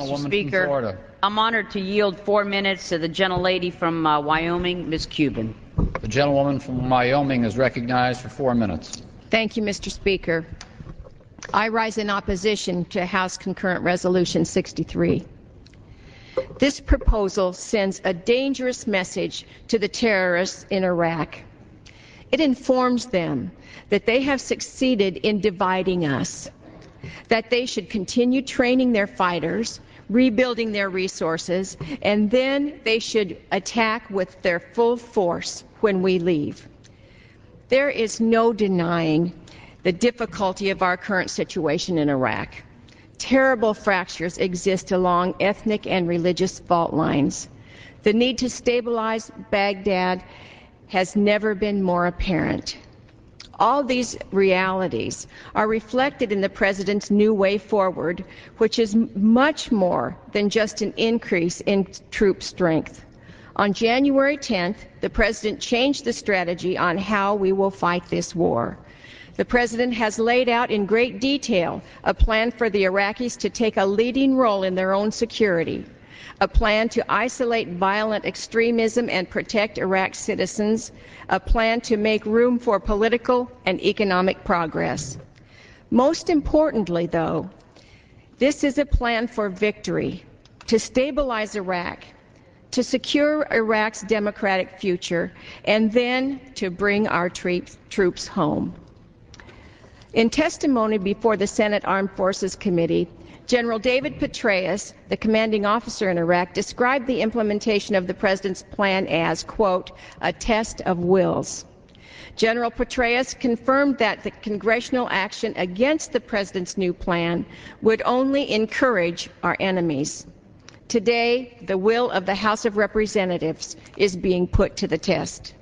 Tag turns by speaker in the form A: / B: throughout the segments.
A: Mr. Speaker, I'm honored to yield 4 minutes to the gentlelady from Wyoming, Ms. Cubin.
B: The gentlewoman from Wyoming is recognized for 4 minutes.
C: Thank you, Mr. Speaker. I rise in opposition to House Concurrent Resolution 63. This proposal sends a dangerous message to the terrorists in Iraq. It informs them that they have succeeded in dividing us, that they should continue training their fighters, rebuilding their resources, and then they should attack with their full force when we leave. There is no denying the difficulty of our current situation in Iraq. Terrible fractures exist along ethnic and religious fault lines. The need to stabilize Baghdad has never been more apparent. All these realities are reflected in the President's new way forward, which is much more than just an increase in troop strength. On January 10th, the President changed the strategy on how we will fight this war. The President has laid out in great detail a plan for the Iraqis to take a leading role in their own security, a plan to isolate violent extremism and protect Iraq's citizens, a plan to make room for political and economic progress. Most importantly, though, this is a plan for victory, to stabilize Iraq, to secure Iraq's democratic future, and then to bring our troops home. In testimony before the Senate Armed Forces Committee, General David Petraeus, the commanding officer in Iraq, described the implementation of the President's plan as, quote, a test of wills. General Petraeus confirmed that the congressional action against the President's new plan would only encourage our enemies. Today, the will of the House of Representatives is being put to the test.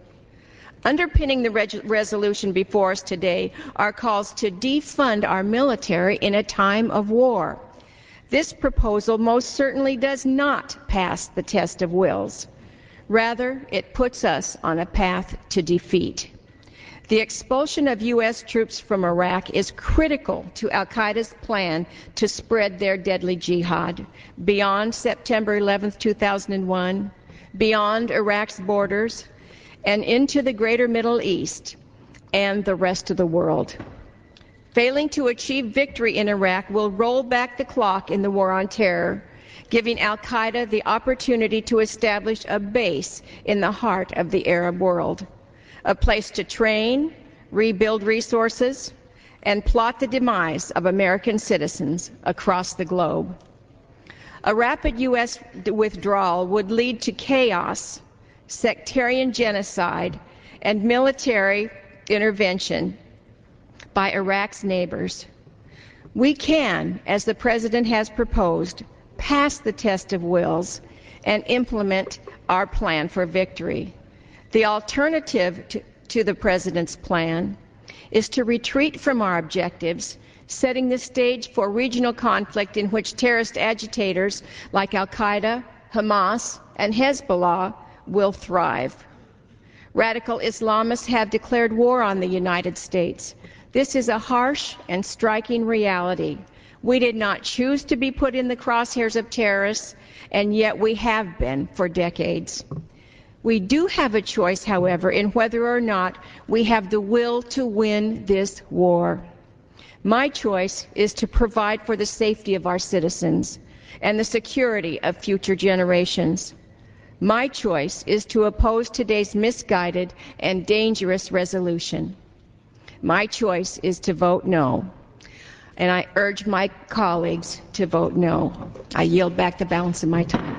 C: Underpinning the resolution before us today are calls to defund our military in a time of war. This proposal most certainly does not pass the test of wills. Rather, it puts us on a path to defeat. The expulsion of U.S. troops from Iraq is critical to al-Qaeda's plan to spread their deadly jihad beyond September 11, 2001, beyond Iraq's borders, and into the greater Middle East and the rest of the world. Failing to achieve victory in Iraq will roll back the clock in the war on terror, giving al-Qaeda the opportunity to establish a base in the heart of the Arab world, a place to train, rebuild resources, and plot the demise of American citizens across the globe. A rapid U.S. withdrawal would lead to chaos, sectarian genocide, and military intervention by Iraq's neighbors. We can, as the President has proposed, pass the test of wills and implement our plan for victory. The alternative to the President's plan is to retreat from our objectives, setting the stage for regional conflict in which terrorist agitators like al-Qaeda, Hamas, and Hezbollah will thrive. Radical Islamists have declared war on the United States. This is a harsh and striking reality. We did not choose to be put in the crosshairs of terrorists, and yet we have been for decades. We do have a choice, however, in whether or not we have the will to win this war. My choice is to provide for the safety of our citizens and the security of future generations. My choice is to oppose today's misguided and dangerous resolution. My choice is to vote no, and I urge my colleagues to vote no. I yield back the balance of my time.